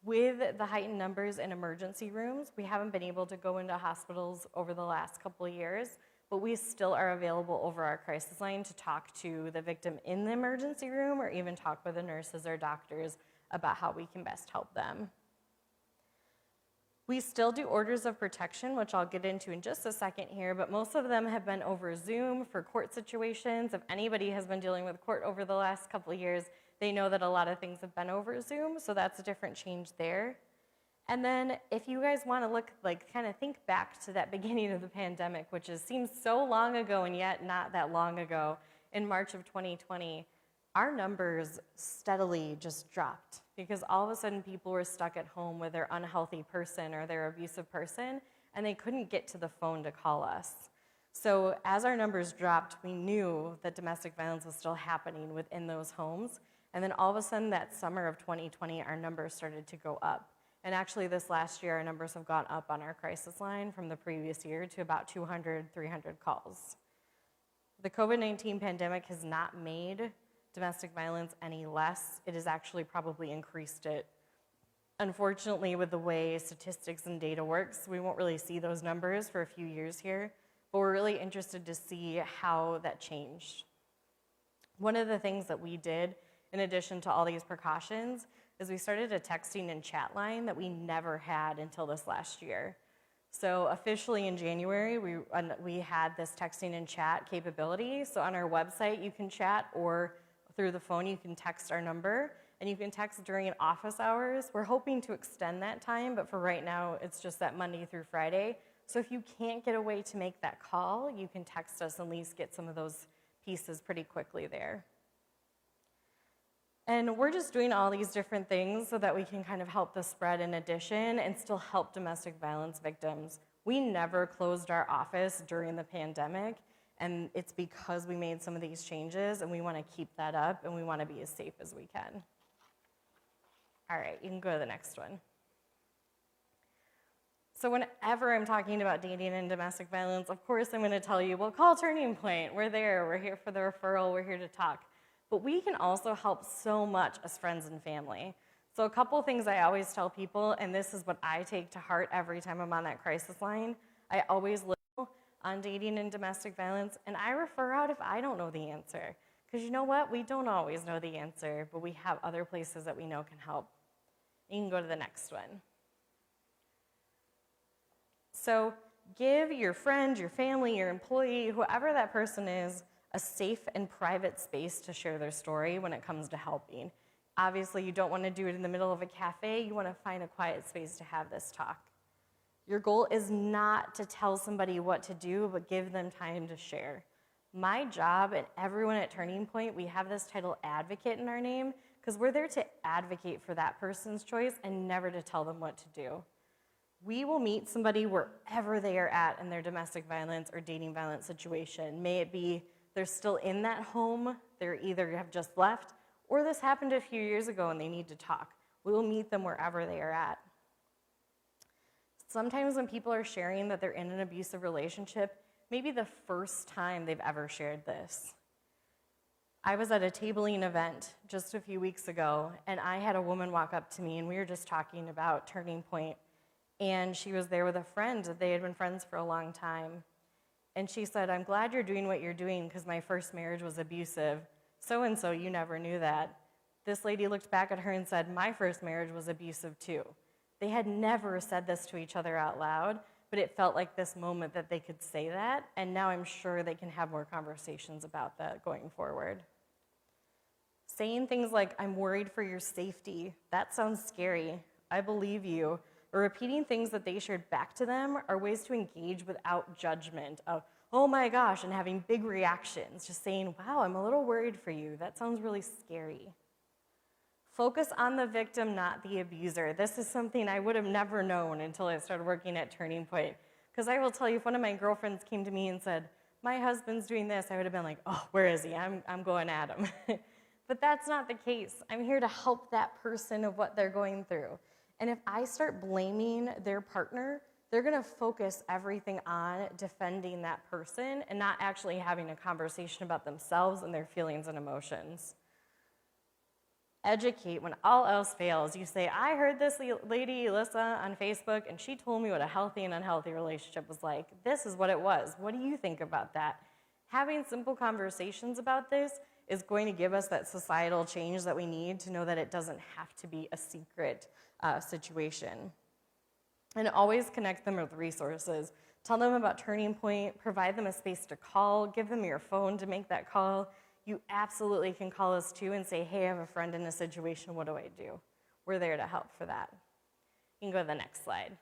With the heightened numbers in emergency rooms, we haven't been able to go into hospitals over the last couple of years, but we still are available over our crisis line to talk to the victim in the emergency room or even talk with the nurses or doctors about how we can best help them. We still do orders of protection, which I'll get into in just a second here, but most of them have been over Zoom for court situations. If anybody has been dealing with court over the last couple of years, they know that a lot of things have been over Zoom, so that's a different change there. And then if you guys want to look, kind of think back to that beginning of the pandemic, which seems so long ago and yet not that long ago, in March of 2020, our numbers steadily just dropped because all of a sudden people were stuck at home with their unhealthy person or their abusive person, and they couldn't get to the phone to call us. So as our numbers dropped, we knew that domestic violence was still happening within those homes. And then all of a sudden that summer of 2020, our numbers started to go up. And actually this last year, our numbers have gone up on our crisis line from the previous year to about 200, 300 calls. The COVID-19 pandemic has not made domestic violence any less. It has actually probably increased it. Unfortunately, with the way statistics and data works, we won't really see those numbers for a few years here, but we're really interested to see how that changed. One of the things that we did, in addition to all these precautions, is we started a texting and chat line that we never had until this last year. So officially in January, we had this texting and chat capability. So on our website, you can chat, or through the phone, you can text our number, and you can text during office hours. We're hoping to extend that time, but for right now, it's just that Monday through Friday. So if you can't get away to make that call, you can text us and at least get some of those pieces pretty quickly there. And we're just doing all these different things so that we can kind of help the spread in addition and still help domestic violence victims. We never closed our office during the pandemic, and it's because we made some of these changes, and we want to keep that up, and we want to be as safe as we can. All right, you can go to the next one. So whenever I'm talking about dating and domestic violence, of course I'm going to tell you, well, call Turning Point. We're there. We're here for the referral. We're here to talk. But we can also help so much as friends and family. So a couple things I always tell people, and this is what I take to heart every time I'm on that crisis line, I always look on dating and domestic violence, and I refer out if I don't know the answer. Because you know what? We don't always know the answer, but we have other places that we know can help. You can go to the next one. So give your friend, your family, your employee, whoever that person is, a safe and private space to share their story when it comes to helping. Obviously, you don't want to do it in the middle of a cafe. You want to find a quiet space to have this talk. Your goal is not to tell somebody what to do, but give them time to share. My job, and everyone at Turning Point, we have this title advocate in our name because we're there to advocate for that person's choice and never to tell them what to do. We will meet somebody wherever they are at in their domestic violence or dating violence situation. May it be they're still in that home, they either have just left, or this happened a few years ago and they need to talk. We will meet them wherever they are at. Sometimes when people are sharing that they're in an abusive relationship, maybe the first time they've ever shared this. I was at a tabling event just a few weeks ago, and I had a woman walk up to me, and we were just talking about Turning Point, and she was there with a friend. They had been friends for a long time. And she said, I'm glad you're doing what you're doing because my first marriage was abusive. So-and-so, you never knew that. This lady looked back at her and said, my first marriage was abusive too. They had never said this to each other out loud, but it felt like this moment that they could say that, and now I'm sure they can have more conversations about that going forward. Saying things like, I'm worried for your safety, that sounds scary, I believe you, or repeating things that they shared back to them are ways to engage without judgment of, oh my gosh, and having big reactions, just saying, wow, I'm a little worried for you, that sounds really scary. Focus on the victim, not the abuser. This is something I would have never known until I started working at Turning Point. Because I will tell you, if one of my girlfriends came to me and said, my husband's doing this, I would have been like, oh, where is he? I'm going at him. But that's not the case. I'm here to help that person of what they're going through. And if I start blaming their partner, they're gonna focus everything on defending that person and not actually having a conversation about themselves and their feelings and emotions. Educate when all else fails. You say, I heard this lady, Elissa, on Facebook, and she told me what a healthy and unhealthy relationship was like. This is what it was. What do you think about that? Having simple conversations about this is going to give us that societal change that we need to know that it doesn't have to be a secret situation. And always connect them with resources. Tell them about Turning Point, provide them a space to call, give them your phone to make that call. You absolutely can call us too and say, hey, I have a friend in a situation, what do I do? We're there to help for that. You can go to the next slide.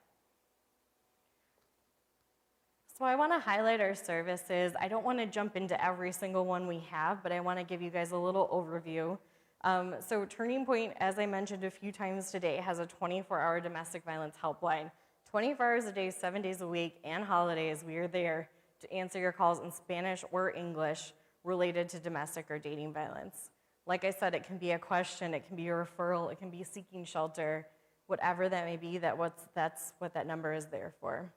So I want to highlight our services. I don't want to jump into every single one we have, but I want to give you guys a little overview. So Turning Point, as I mentioned a few times today, has a 24-hour domestic violence helpline. 24 hours a day, 7 days a week, and holidays, we are there to answer your calls in Spanish or English related to domestic or dating violence. Like I said, it can be a question, it can be a referral, it can be seeking shelter, whatever that may be, that's what that number is there for.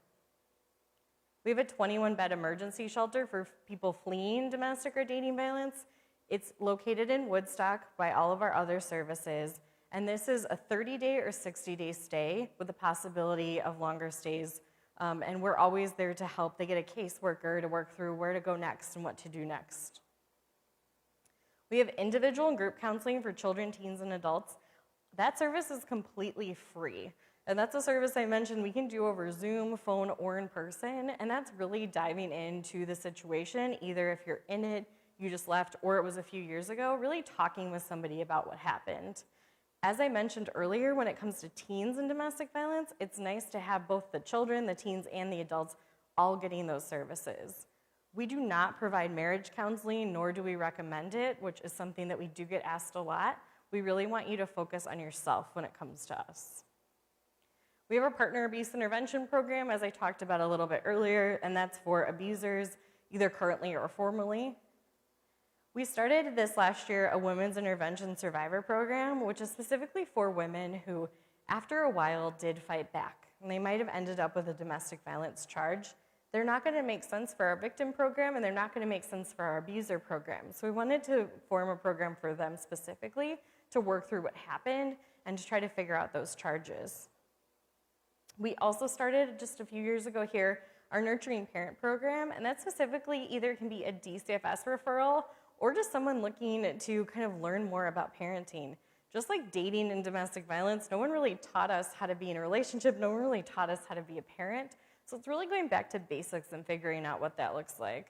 We have a 21-bed emergency shelter for people fleeing domestic or dating violence. It's located in Woodstock by all of our other services. And this is a 30-day or 60-day stay with the possibility of longer stays. And we're always there to help. They get a caseworker to work through where to go next and what to do next. We have individual and group counseling for children, teens, and adults. That service is completely free. And that's a service I mentioned we can do over Zoom, phone, or in person. And that's really diving into the situation, either if you're in it, you just left, or it was a few years ago, really talking with somebody about what happened. As I mentioned earlier, when it comes to teens and domestic violence, it's nice to have both the children, the teens, and the adults all getting those services. We do not provide marriage counseling, nor do we recommend it, which is something that we do get asked a lot. We really want you to focus on yourself when it comes to us. We have a partner abuse intervention program, as I talked about a little bit earlier, and that's for abusers, either currently or formerly. We started this last year a Women's Intervention Survivor Program, which is specifically for women who, after a while, did fight back. And they might have ended up with a domestic violence charge. They're not going to make sense for our victim program, and they're not going to make sense for our abuser program. So we wanted to form a program for them specifically to work through what happened and to try to figure out those charges. We also started just a few years ago here our Nurturing Parent program, and that specifically either can be a DCFS referral or just someone looking to kind of learn more about parenting. Just like dating and domestic violence, no one really taught us how to be in a relationship, no one really taught us how to be a parent. So it's really going back to basics and figuring out what that looks like.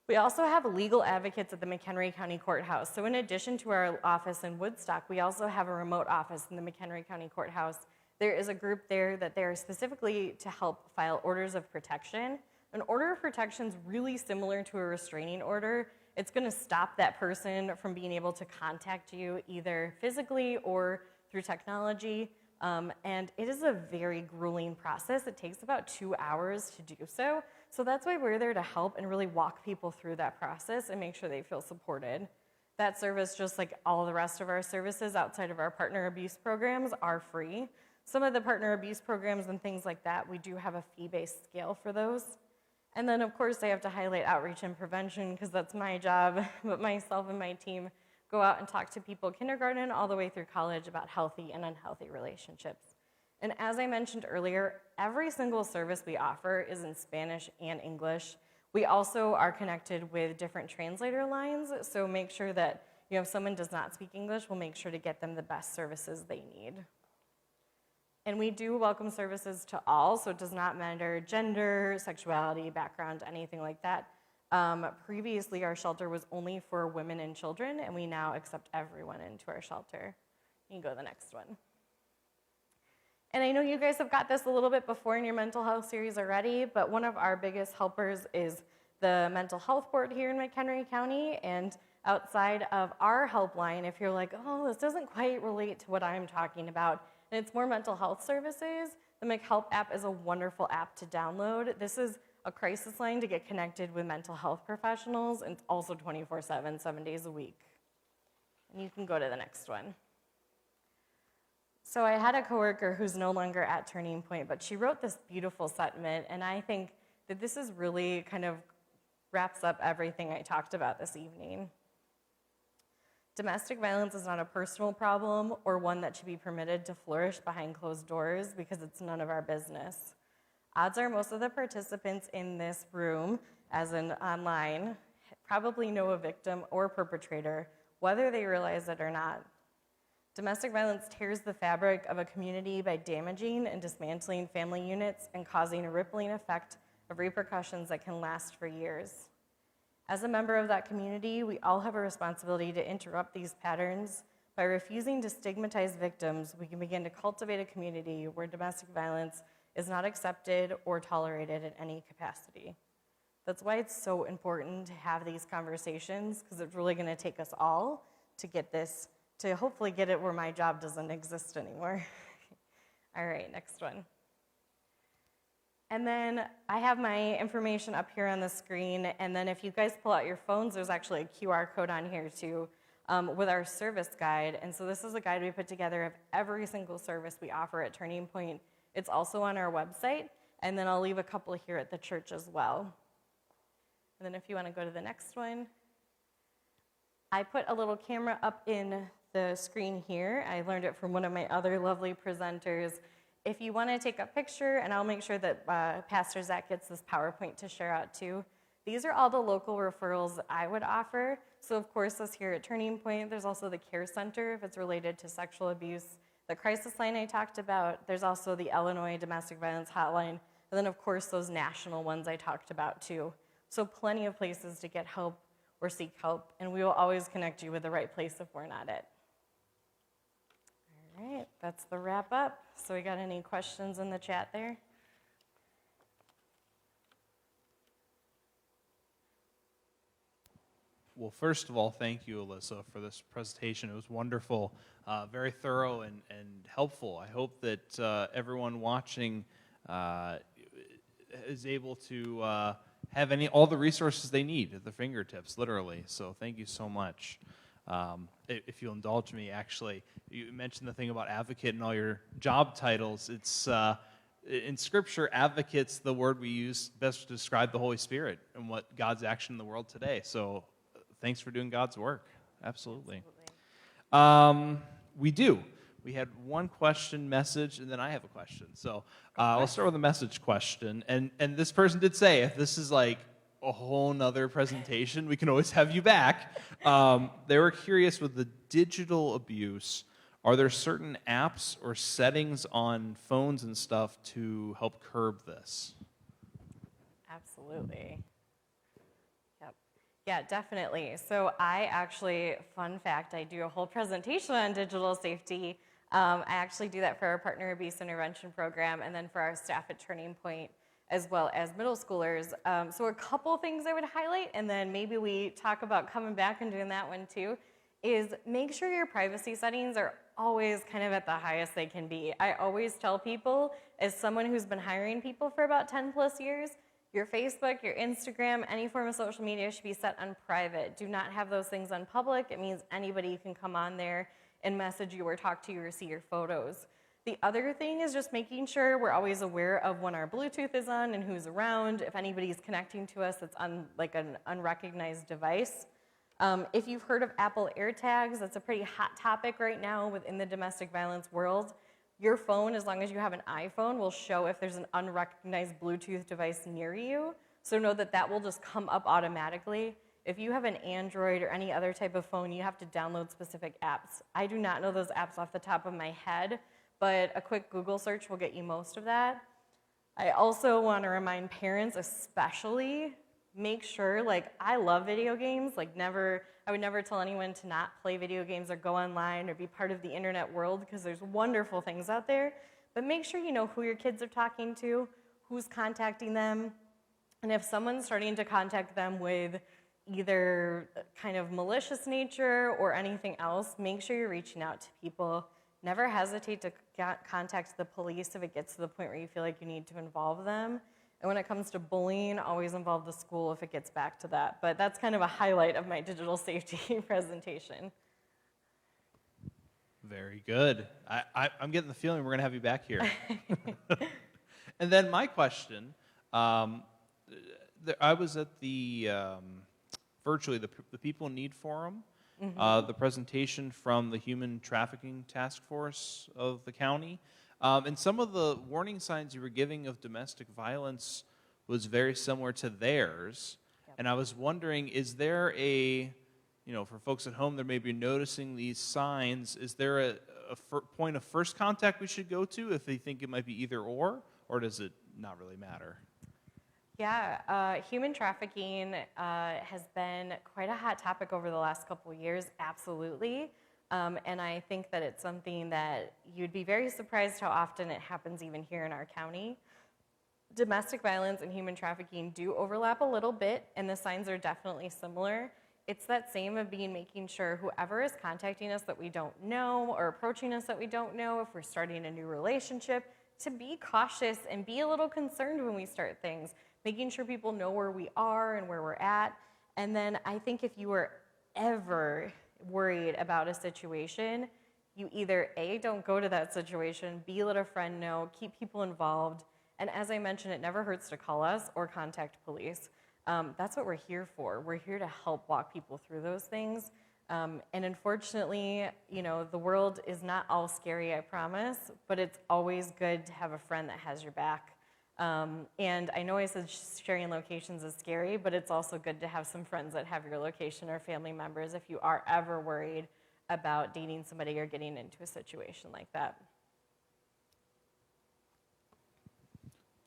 We also have legal advocates at the McHenry County Courthouse. So in addition to our office in Woodstock, we also have a remote office in the McHenry County Courthouse. There is a group there that they're specifically to help file orders of protection. An order of protection is really similar to a restraining order. It's going to stop that person from being able to contact you either physically or through technology. And it is a very grueling process. It takes about 2 hours to do so. So that's why we're there to help and really walk people through that process and make sure they feel supported. That service, just like all the rest of our services outside of our partner abuse programs, are free. Some of the partner abuse programs and things like that, we do have a fee-based scale for those. And then, of course, I have to highlight outreach and prevention because that's my job, but myself and my team go out and talk to people kindergarten all the way through college about healthy and unhealthy relationships. And as I mentioned earlier, every single service we offer is in Spanish and English. We also are connected with different translator lines, so make sure that if someone does not speak English, we'll make sure to get them the best services they need. And we do welcome services to all, so it does not matter gender, sexuality, background, anything like that. Previously, our shelter was only for women and children, and we now accept everyone into our shelter. You can go to the next one. And I know you guys have got this a little bit before in your mental health series already, but one of our biggest helpers is the mental health board here in McHenry County. And outside of our helpline, if you're like, oh, this doesn't quite relate to what I'm talking about, and it's more mental health services, the McHelp app is a wonderful app to download. This is a crisis line to get connected with mental health professionals, and it's also 24/7, 7 days a week. And you can go to the next one. So I had a coworker who's no longer at Turning Point, but she wrote this beautiful sentiment, and I think that this is really kind of wraps up everything I talked about this evening. Domestic violence is not a personal problem or one that should be permitted to flourish behind closed doors because it's none of our business. Odds are most of the participants in this room, as in online, probably know a victim or perpetrator, whether they realize it or not. Domestic violence tears the fabric of a community by damaging and dismantling family units and causing a rippling effect of repercussions that can last for years. As a member of that community, we all have a responsibility to interrupt these patterns. By refusing to stigmatize victims, we can begin to cultivate a community where domestic violence is not accepted or tolerated in any capacity. That's why it's so important to have these conversations, because it's really going to take us all to get this, to hopefully get it where my job doesn't exist anymore. All right, next one. And then I have my information up here on the screen, and then if you guys pull out your phones, there's actually a QR code on here too with our service guide. And so this is a guide we put together of every single service we offer at Turning Point. It's also on our website, and then I'll leave a couple here at the church as well. And then if you want to go to the next one, I put a little camera up in the screen here. I learned it from one of my other lovely presenters. If you want to take a picture, and I'll make sure that Pastor Zach gets this PowerPoint to share out too. These are all the local referrals that I would offer. So of course, us here at Turning Point, there's also the Care Center if it's related to sexual abuse, the crisis line I talked about. There's also the Illinois Domestic Violence Hotline, and then of course those national ones I talked about too. So plenty of places to get help or seek help, and we will always connect you with the right place if we're not it. All right, that's the wrap up. So we got any questions in the chat there? Well, first of all, thank you, Elissa, for this presentation. It was wonderful, very thorough and helpful. I hope that everyone watching is able to have all the resources they need at their fingertips, literally. So thank you so much. If you'll indulge me, actually, you mentioned the thing about advocate and all your job titles. It's in Scripture, advocate's the word we use best to describe the Holy Spirit and what God's action in the world today. So thanks for doing God's work. Absolutely. We do. We had one question message, and then I have a question. So I'll start with a message question. And this person did say, if this is like a whole nother presentation, we can always have you back. They were curious with the digital abuse, are there certain apps or settings on phones and stuff to help curb this? Absolutely. Yep. Yeah, definitely. So I actually, fun fact, I do a whole presentation on digital safety. I actually do that for our partner abuse intervention program and then for our staff at Turning Point as well as middle schoolers. So a couple things I would highlight, and then maybe we talk about coming back and doing that one too, is make sure your privacy settings are always kind of at the highest they can be. I always tell people, as someone who's been hiring people for about 10 plus years, your Facebook, your Instagram, any form of social media should be set on private. Do not have those things on public. It means anybody can come on there and message you or talk to you or see your photos. The other thing is just making sure we're always aware of when our Bluetooth is on and who's around, if anybody's connecting to us that's on like an unrecognized device. If you've heard of Apple AirTags, that's a pretty hot topic right now within the domestic violence world. Your phone, as long as you have an iPhone, will show if there's an unrecognized Bluetooth device near you. So know that that will just come up automatically. If you have an Android or any other type of phone, you have to download specific apps. I do not know those apps off the top of my head, but a quick Google search will get you most of that. I also want to remind parents especially, make sure, like, I love video games, like I would never tell anyone to not play video games or go online or be part of the internet world because there's wonderful things out there, but make sure you know who your kids are talking to, who's contacting them, and if someone's starting to contact them with either kind of malicious nature or anything else, make sure you're reaching out to people. Never hesitate to contact the police if it gets to the point where you feel like you need to involve them. And when it comes to bullying, always involve the school if it gets back to that. But that's kind of a highlight of my digital safety presentation. Very good. I'm getting the feeling we're going to have you back here. And then my question, I was at the, virtually, the People in Need Forum, the presentation from the Human Trafficking Task Force of the county. And some of the warning signs you were giving of domestic violence was very similar to theirs. Yep. And I was wondering, is there for folks at home that may be noticing these signs, is there a point of first contact we should go to if they think it might be either or does it not really matter? Yeah, human trafficking has been quite a hot topic over the last couple of years, absolutely. And I think that it's something that you'd be very surprised how often it happens even here in our county. Domestic violence and human trafficking do overlap a little bit, and the signs are definitely similar. It's that same of making sure whoever is contacting us that we don't know or approaching us that we don't know, if we're starting a new relationship, to be cautious and be a little concerned when we start things, making sure people know where we are and where we're at. And then I think if you are ever worried about a situation, you either A, don't go to that situation, B, let a friend know, keep people involved. And as I mentioned, it never hurts to call us or contact police. That's what we're here for. We're here to help walk people through those things. And unfortunately, the world is not all scary, I promise, but it's always good to have a friend that has your back. And I know I said sharing locations is scary, but it's also good to have some friends that have your location or family members if you are ever worried about dating somebody or getting into a situation like that.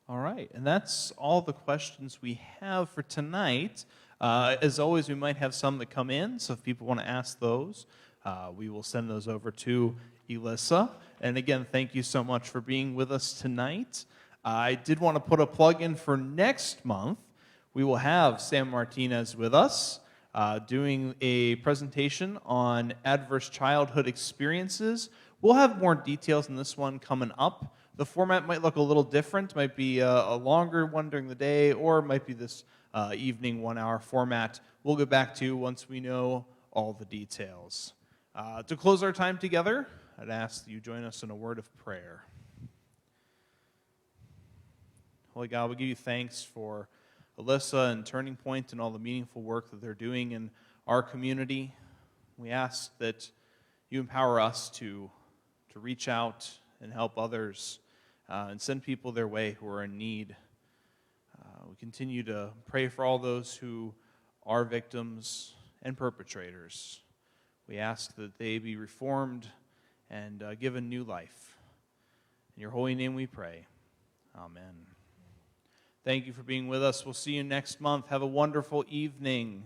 All right, and that's all the questions we have for tonight. As always, we might have some that come in, so if people want to ask those, we will send those over to Elissa. And again, thank you so much for being with us tonight. I did want to put a plug in for next month. We will have Sam Martinez with us doing a presentation on adverse childhood experiences. We'll have more details on this one coming up. The format might look a little different, might be a longer one during the day, or it might be this evening 1-hour format. We'll get back to once we know all the details. To close our time together, I'd ask that you join us in a word of prayer. Holy God, we give you thanks for Elissa and Turning Point and all the meaningful work that they're doing in our community. We ask that you empower us to reach out and help others and send people their way who are in need. We continue to pray for all those who are victims and perpetrators. We ask that they be reformed and given new life. In your holy name we pray. Amen. Thank you for being with us. We'll see you next month. Have a wonderful evening.